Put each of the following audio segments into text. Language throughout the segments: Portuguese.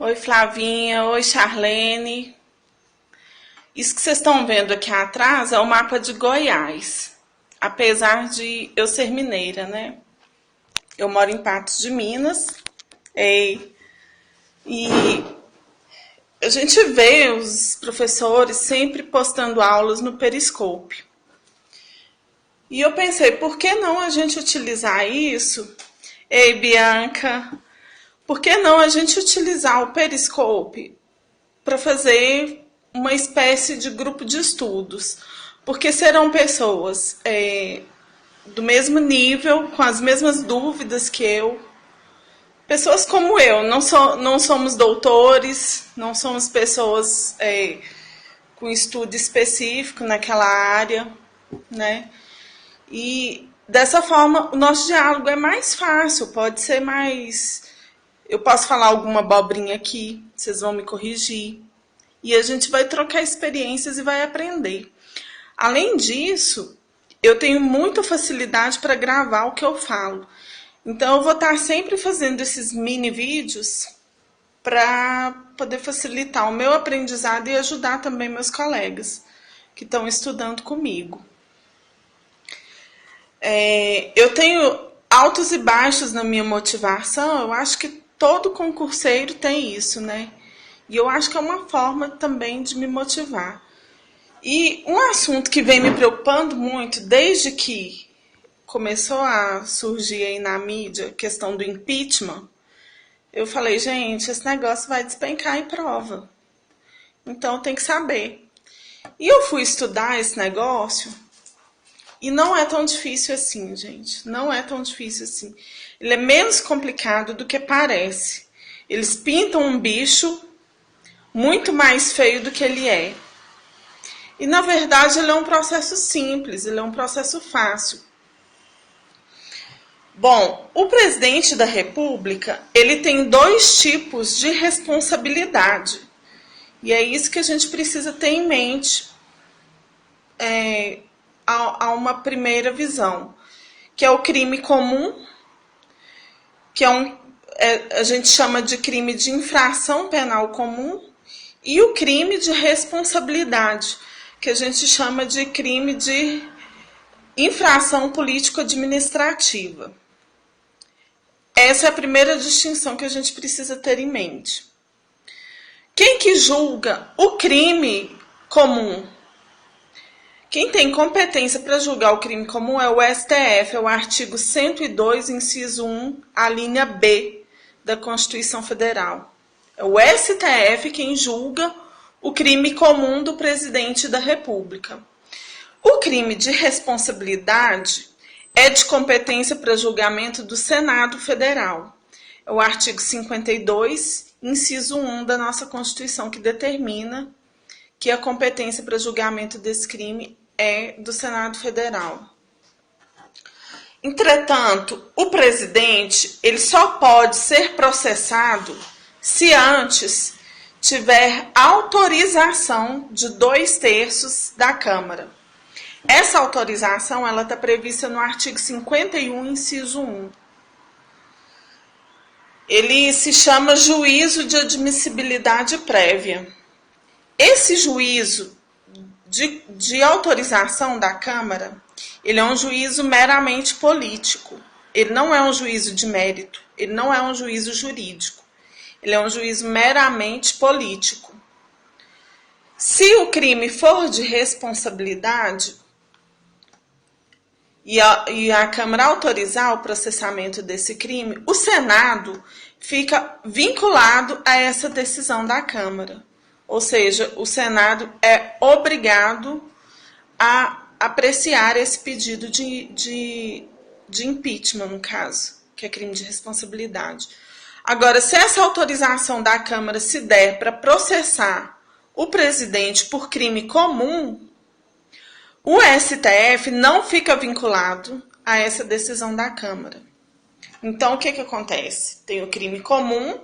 Oi, Flavinha. Oi, Charlene. Isso que vocês estão vendo aqui atrás é o mapa de Goiás. Apesar de eu ser mineira, né? Eu moro em Patos de Minas. E a gente vê os professores sempre postando aulas no Periscope. E eu pensei, por que não a gente utilizar isso? Ei, Bianca, por que não a gente utilizar o Periscope para fazer uma espécie de grupo de estudos? Porque serão pessoas do mesmo nível, com as mesmas dúvidas que eu. Pessoas como eu, não somos doutores, não somos pessoas com estudo específico naquela área, né? E dessa forma o nosso diálogo é mais fácil, pode ser mais... Eu posso falar alguma abobrinha aqui, vocês vão me corrigir. E a gente vai trocar experiências e vai aprender. Além disso, eu tenho muita facilidade para gravar o que eu falo. Então, eu vou estar sempre fazendo esses mini vídeos para poder facilitar o meu aprendizado e ajudar também meus colegas que estão estudando comigo. Eu tenho altos e baixos na minha motivação, eu acho que todo concurseiro tem isso, né? E eu acho que é uma forma também de me motivar. E um assunto que vem me preocupando muito desde que começou a surgir aí na mídia a questão do impeachment, eu falei, gente, esse negócio vai despencar em prova. Então tem que saber. E eu fui estudar esse negócio e não é tão difícil assim, gente. Não é tão difícil assim. Ele é menos complicado do que parece. Eles pintam um bicho muito mais feio do que ele é. E na verdade ele é um processo simples, ele é um processo fácil. Bom, o presidente da República, ele tem dois tipos de responsabilidade. E é isso que a gente precisa ter em mente a uma primeira visão. Que é o crime comum, que a gente chama de crime de infração penal comum, e o crime de responsabilidade, que a gente chama de crime de infração político-administrativa. Essa é a primeira distinção que a gente precisa ter em mente. Quem que julga o crime comum? Quem tem competência para julgar o crime comum é o STF, é o artigo 102, inciso 1, a linha B da Constituição Federal. É o STF quem julga o crime comum do presidente da República. O crime de responsabilidade é de competência para julgamento do Senado Federal. É o artigo 52, inciso 1 da nossa Constituição, que determina que a competência para julgamento desse crime é do Senado Federal. Entretanto, o presidente ele só pode ser processado se antes tiver autorização de 2/3 da Câmara. Essa autorização ela está prevista no artigo 51, inciso 1. Ele se chama juízo de admissibilidade prévia. Esse juízo de autorização da Câmara, ele é um juízo meramente político. Ele não é um juízo de mérito, ele não é um juízo jurídico. Ele é um juízo meramente político. Se o crime for de responsabilidade e a Câmara autorizar o processamento desse crime, o Senado fica vinculado a essa decisão da Câmara. Ou seja, o Senado é obrigado a apreciar esse pedido de impeachment, no caso, que é crime de responsabilidade. Agora, se essa autorização da Câmara se der para processar o presidente por crime comum, o STF não fica vinculado a essa decisão da Câmara. Então, o que acontece? Tem o crime comum,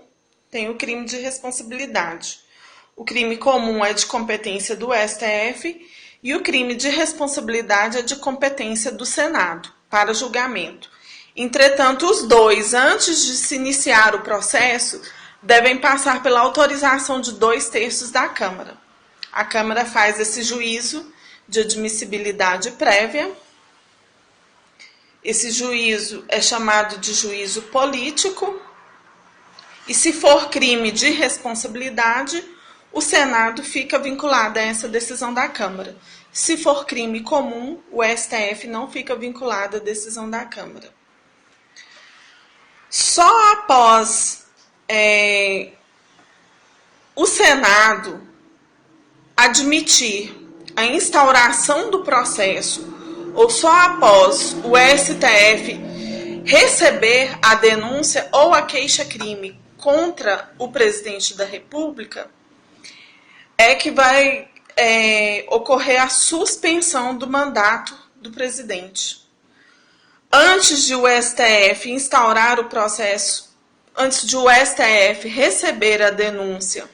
tem o crime de responsabilidade. O crime comum é de competência do STF e o crime de responsabilidade é de competência do Senado para julgamento. Entretanto, os dois, antes de se iniciar o processo, devem passar pela autorização de 2/3 da Câmara. A Câmara faz esse juízo de admissibilidade prévia. Esse juízo é chamado de juízo político. E se for crime de responsabilidade, o Senado fica vinculado a essa decisão da Câmara. Se for crime comum, o STF não fica vinculado à decisão da Câmara. Só após o Senado admitir a instauração do processo, ou só após o STF receber a denúncia ou a queixa-crime contra o presidente da República, é que vai ocorrer a suspensão do mandato do presidente. Antes de o STF instaurar o processo, antes de o STF receber a denúncia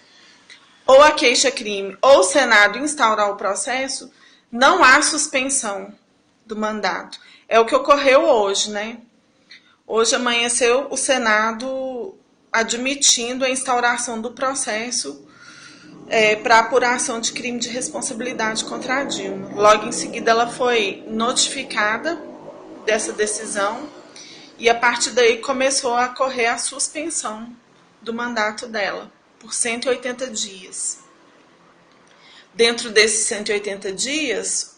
ou a queixa-crime, ou o Senado instaurar o processo, não há suspensão do mandato. É o que ocorreu hoje, né? Hoje amanheceu o Senado admitindo a instauração do processo para apuração de crime de responsabilidade contra a Dilma. Logo em seguida ela foi notificada dessa decisão e a partir daí começou a ocorrer a suspensão do mandato dela por 180 dias. Dentro desses 180 dias,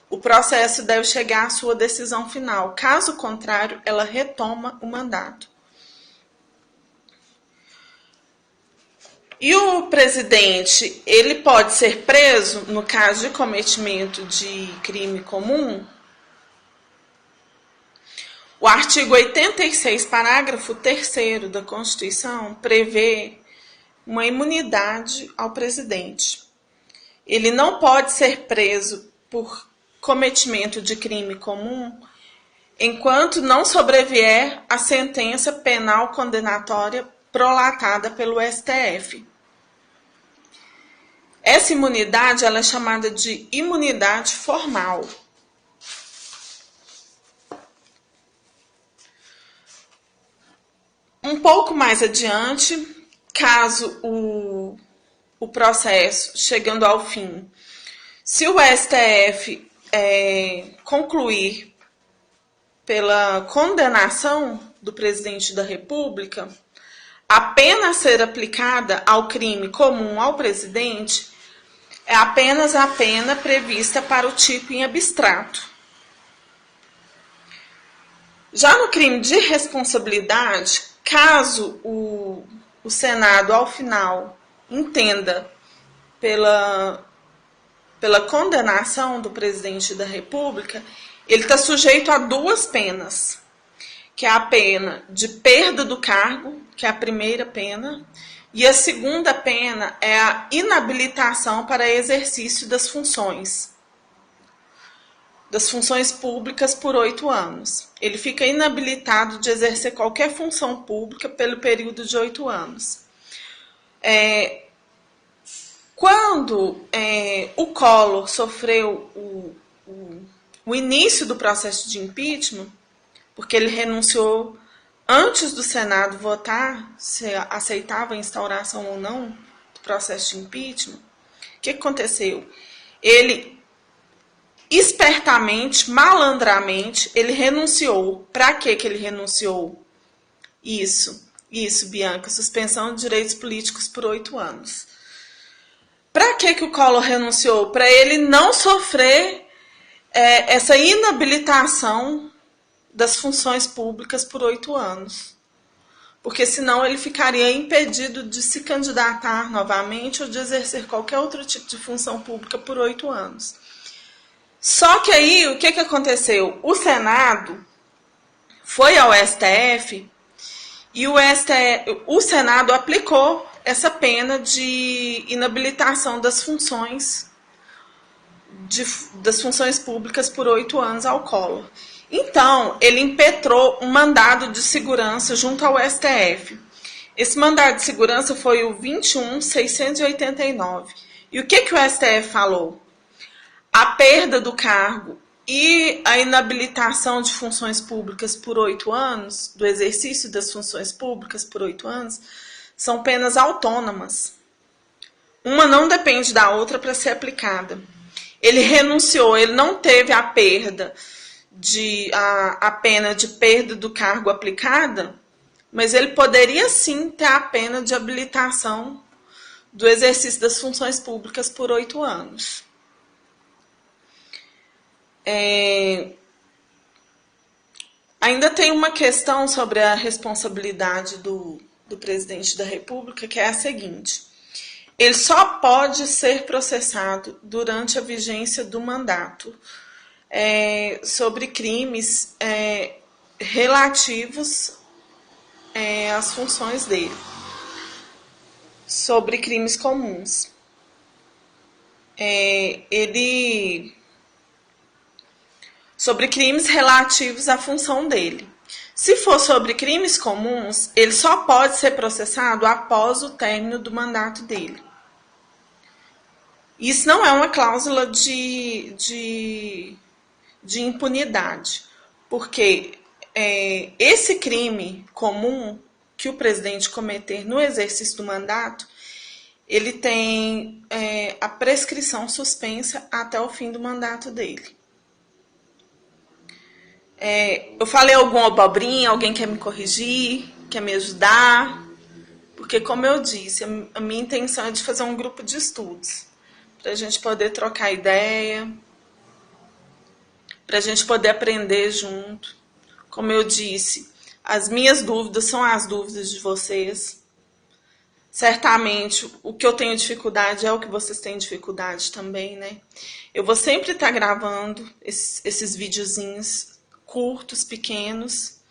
o processo deve chegar à sua decisão final. Caso contrário, ela retoma o mandato. E o presidente, ele pode ser preso no caso de cometimento de crime comum? O artigo 86, parágrafo 3º da Constituição, prevê uma imunidade ao presidente. Ele não pode ser preso por cometimento de crime comum enquanto não sobrevier a sentença penal condenatória prolatada pelo STF. Essa imunidade ela é chamada de imunidade formal. Um pouco mais adiante, caso o processo chegando ao fim, se o STF concluir pela condenação do presidente da República, a pena a ser aplicada ao crime comum ao presidente é apenas a pena prevista para o tipo em abstrato. Já no crime de responsabilidade, caso o Senado, ao final, entenda pela condenação do presidente da República, ele está sujeito a 2 penas, que é a pena de perda do cargo, que é a primeira pena, e a segunda pena é a inabilitação para exercício das funções públicas por 8 anos. Ele fica inabilitado de exercer qualquer função pública pelo período de 8 anos. Quando o Collor sofreu o início do processo de impeachment, porque ele renunciou antes do Senado votar se aceitava a instauração ou não do processo de impeachment, o que aconteceu? Ele espertamente, malandramente, ele renunciou. Para que ele renunciou? Isso, Bianca, suspensão de direitos políticos por 8 anos. Para que o Collor renunciou? Para ele não sofrer essa inabilitação das funções públicas por 8 anos. Porque senão ele ficaria impedido de se candidatar novamente ou de exercer qualquer outro tipo de função pública por 8 anos. Só que aí, o que aconteceu? O Senado foi ao STF e o Senado aplicou essa pena de inabilitação das funções públicas por 8 anos ao Collor. Então, ele impetrou um mandado de segurança junto ao STF. Esse mandado de segurança foi o 21.689. E o que o STF falou? A perda do cargo e a inabilitação de funções públicas por 8 anos, do exercício das funções públicas por 8 anos, são penas autônomas. Uma não depende da outra para ser aplicada. Ele renunciou, ele não teve a perda a pena de perda do cargo aplicada, mas ele poderia sim ter a pena de habilitação do exercício das funções públicas por 8 anos. Ainda tem uma questão sobre a responsabilidade do presidente da República, que é a seguinte: ele só pode ser processado durante a vigência do mandato sobre crimes relativos às funções dele, sobre crimes comuns. Sobre crimes relativos à função dele. Se for sobre crimes comuns, ele só pode ser processado após o término do mandato dele. Isso não é uma cláusula de impunidade, porque esse crime comum que o presidente cometer no exercício do mandato, ele tem a prescrição suspensa até o fim do mandato dele. Eu falei alguma abobrinha, alguém quer me corrigir, quer me ajudar? Porque, como eu disse, a minha intenção é de fazer um grupo de estudos, para a gente poder trocar ideia, para a gente poder aprender junto. Como eu disse, as minhas dúvidas são as dúvidas de vocês. Certamente, o que eu tenho dificuldade é o que vocês têm dificuldade também, né? Eu vou sempre estar gravando esses videozinhos curtos, pequenos.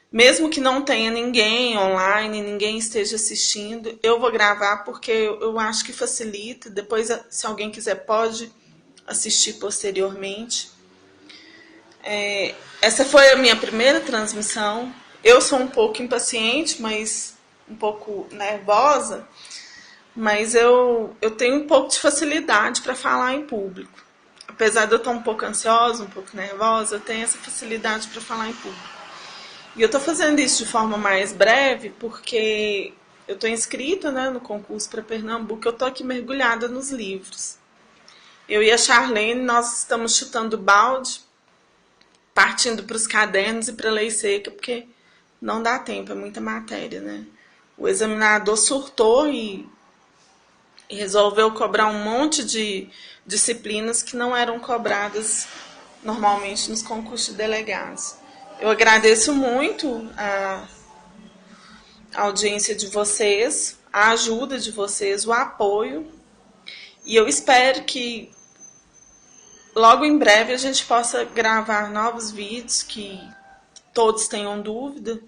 Mesmo que não tenha ninguém online, ninguém esteja assistindo, eu vou gravar porque eu acho que facilita. Depois, se alguém quiser, pode assistir posteriormente. Essa foi a minha primeira transmissão. Eu sou um pouco impaciente, mas um pouco nervosa, mas eu tenho um pouco de facilidade para falar em público. Apesar de eu estar um pouco ansiosa, um pouco nervosa, eu tenho essa facilidade para falar em público. E eu estou fazendo isso de forma mais breve porque eu estou inscrita, né, no concurso para Pernambuco, eu estou aqui mergulhada nos livros. Eu e a Charlene, nós estamos chutando balde, partindo para os cadernos e para a lei seca, porque não dá tempo, é muita matéria, né? O examinador surtou e resolveu cobrar um monte de disciplinas que não eram cobradas normalmente nos concursos de delegados. Eu agradeço muito a audiência de vocês, a ajuda de vocês, o apoio, e eu espero que logo em breve a gente possa gravar novos vídeos, que todos tenham dúvida.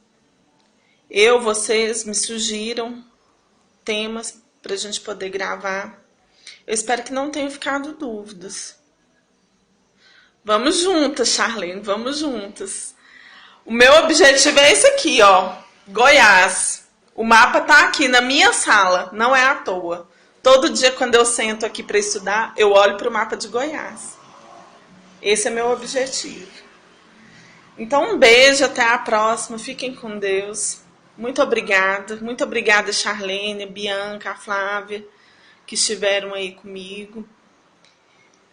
Vocês me sugiram temas para a gente poder gravar. Eu espero que não tenham ficado dúvidas. Vamos juntas, Charlene, vamos juntas. O meu objetivo é esse aqui, ó, Goiás. O mapa tá aqui na minha sala, não é à toa. Todo dia quando eu sento aqui para estudar, eu olho para o mapa de Goiás. Esse é meu objetivo. Então, um beijo, até a próxima, fiquem com Deus. Muito obrigada, Charlene, Bianca, a Flávia, que estiveram aí comigo.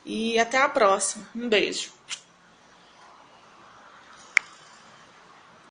E até a próxima. Um beijo.